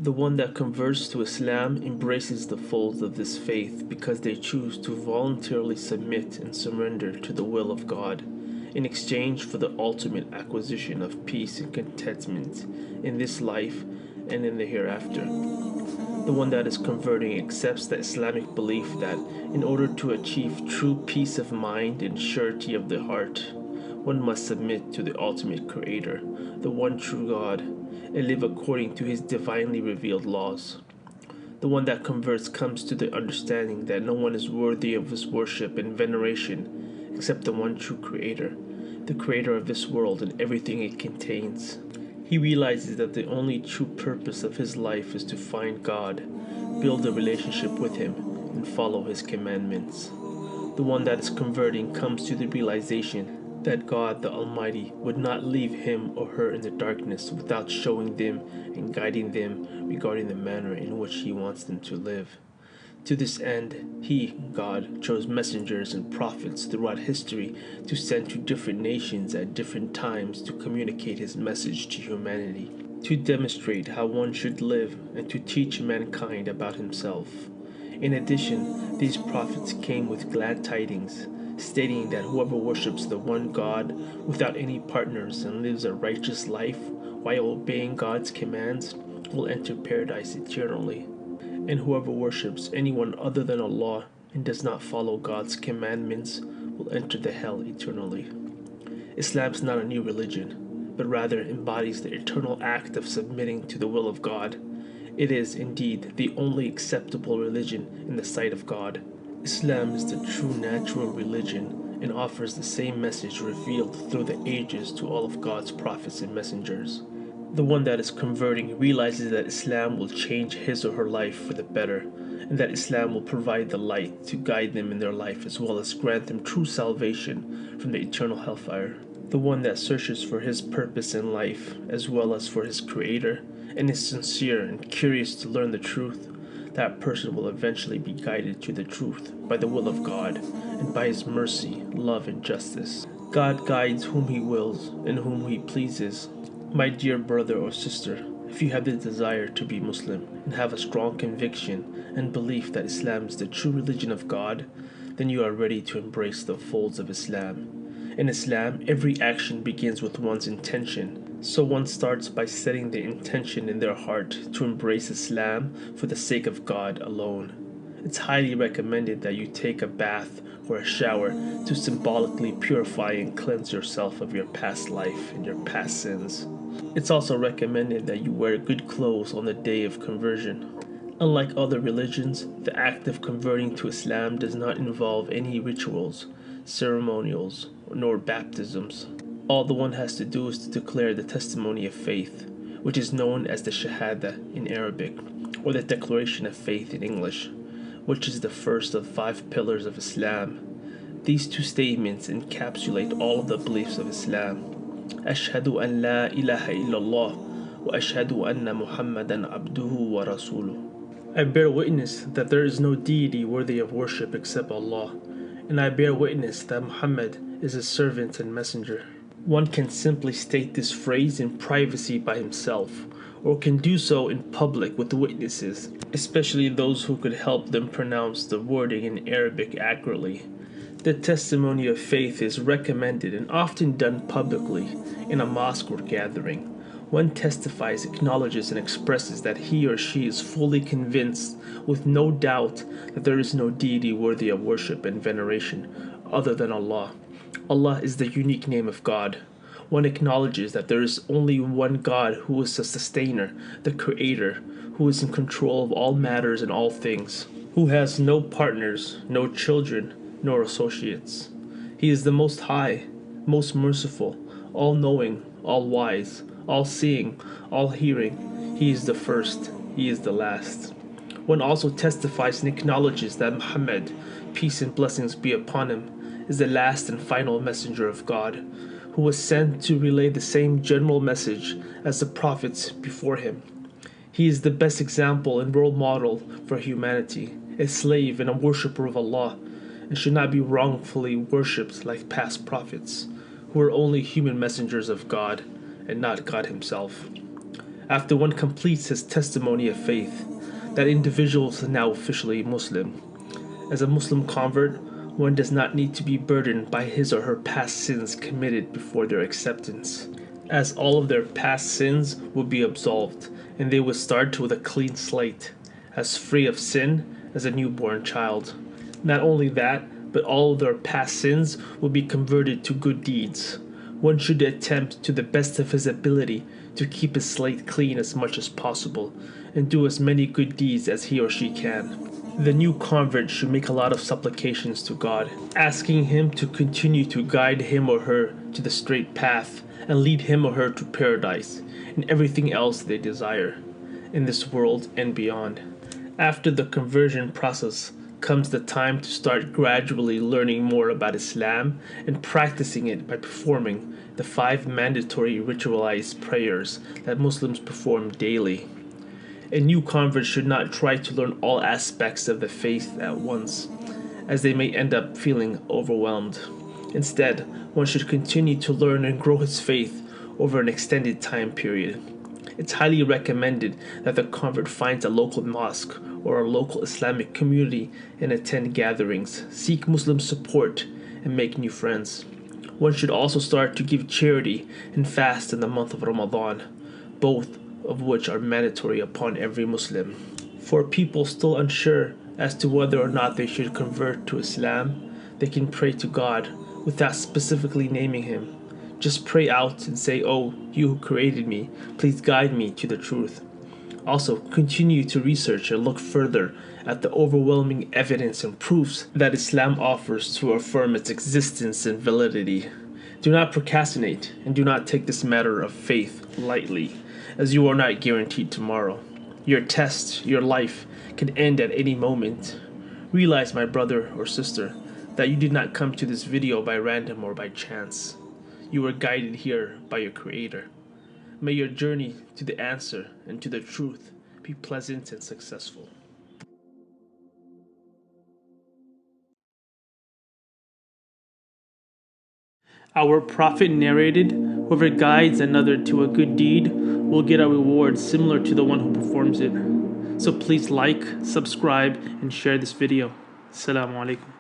The one that converts to Islam embraces the folds of this faith because they choose to voluntarily submit and surrender to the will of God in exchange for the ultimate acquisition of peace and contentment in this life and in the hereafter. The one that is converting accepts the Islamic belief that in order to achieve true peace of mind and surety of the heart, one must submit to the ultimate creator, the one true God, and live according to his divinely revealed laws. The one that converts comes to the understanding that no one is worthy of his worship and veneration except the one true creator, the creator of this world and everything it contains. He realizes that the only true purpose of his life is to find God, build a relationship with him, and follow his commandments. The one that is converting comes to the realization that God the Almighty would not leave him or her in the darkness without showing them and guiding them regarding the manner in which he wants them to live. To this end, he, God, chose messengers and prophets throughout history to send to different nations at different times to communicate his message to humanity, to demonstrate how one should live and to teach mankind about himself. In addition, these prophets came with glad tidings, stating that whoever worships the one God without any partners and lives a righteous life while obeying God's commands will enter paradise eternally. And whoever worships anyone other than Allah and does not follow God's commandments will enter the hell eternally. Islam is not a new religion, but rather embodies the eternal act of submitting to the will of God. It is, indeed, the only acceptable religion in the sight of God. Islam is the true natural religion and offers the same message revealed through the ages to all of God's prophets and messengers. The one that is converting realizes that Islam will change his or her life for the better, and that Islam will provide the light to guide them in their life as well as grant them true salvation from the eternal hellfire. The one that searches for his purpose in life as well as for his creator and is sincere and curious to learn the truth, that person will eventually be guided to the truth by the will of God and by his mercy, love, and justice. God guides whom he wills and whom he pleases. My dear brother or sister, if you have the desire to be Muslim and have a strong conviction and belief that Islam is the true religion of God, then you are ready to embrace the folds of Islam. In Islam, every action begins with one's intention, so one starts by setting the intention in their heart to embrace Islam for the sake of God alone. It's highly recommended that you take a bath or a shower to symbolically purify and cleanse yourself of your past life and your past sins. It's also recommended that you wear good clothes on the day of conversion. Unlike other religions, the act of converting to Islam does not involve any rituals, ceremonials, nor baptisms. All the one has to do is to declare the testimony of faith, which is known as the Shahada in Arabic, or the Declaration of Faith in English, which is the first of 5 pillars of Islam. These 2 statements encapsulate all of the beliefs of Islam. أشهد أن لا إله إلا الله وأشهد أن محمدا عبده ورسوله. I bear witness that there is no deity worthy of worship except Allah, and I bear witness that Muhammad is his servant and messenger. One can simply state this phrase in privacy by himself, or can do so in public with witnesses, especially those who could help them pronounce the wording in Arabic accurately. The testimony of faith is recommended and often done publicly in a mosque or gathering. One testifies, acknowledges, and expresses that he or she is fully convinced, with no doubt, that there is no deity worthy of worship and veneration other than Allah. Allah is the unique name of God. One acknowledges that there is only one God who is the sustainer, the creator, who is in control of all matters and all things, who has no partners, no children, nor associates. He is the Most High, most merciful, all-knowing, all-wise, all-seeing, all-hearing. He is the first, he is the last. One also testifies and acknowledges that Muhammad, peace and blessings be upon him, is the last and final messenger of God, who was sent to relay the same general message as the prophets before him. He is the best example and role model for humanity, a slave and a worshipper of Allah, and should not be wrongfully worshipped like past prophets, who were only human messengers of God and not God himself. After one completes his testimony of faith, that individual is now officially Muslim. As a Muslim convert, one does not need to be burdened by his or her past sins committed before their acceptance, as all of their past sins will be absolved, and they will start with a clean slate, as free of sin as a newborn child. Not only that, but all of their past sins will be converted to good deeds. One should attempt to the best of his ability to keep his slate clean as much as possible, and do as many good deeds as he or she can. The new convert should make a lot of supplications to God, asking Him to continue to guide him or her to the straight path and lead him or her to paradise and everything else they desire in this world and beyond. After the conversion process comes the time to start gradually learning more about Islam and practicing it by performing the 5 mandatory ritualized prayers that Muslims perform daily. A new convert should not try to learn all aspects of the faith at once, as they may end up feeling overwhelmed. Instead, one should continue to learn and grow his faith over an extended time period. It's highly recommended that the convert finds a local mosque or a local Islamic community and attend gatherings, seek Muslim support, and make new friends. One should also start to give charity and fast in the month of Ramadan, both of which are mandatory upon every Muslim. For people still unsure as to whether or not they should convert to Islam, they can pray to God without specifically naming Him. Just pray out and say, "Oh, you who created me, please guide me to the truth." Also, continue to research and look further at the overwhelming evidence and proofs that Islam offers to affirm its existence and validity. Do not procrastinate and do not take this matter of faith lightly, as you are not guaranteed tomorrow. Your test, your life, can end at any moment. Realize, my brother or sister, that you did not come to this video by random or by chance. You were guided here by your Creator. May your journey to the answer and to the truth be pleasant and successful. Our Prophet narrated, "Whoever guides another to a good deed will get a reward similar to the one who performs it." So please like, subscribe, and share this video. Assalamu alaikum.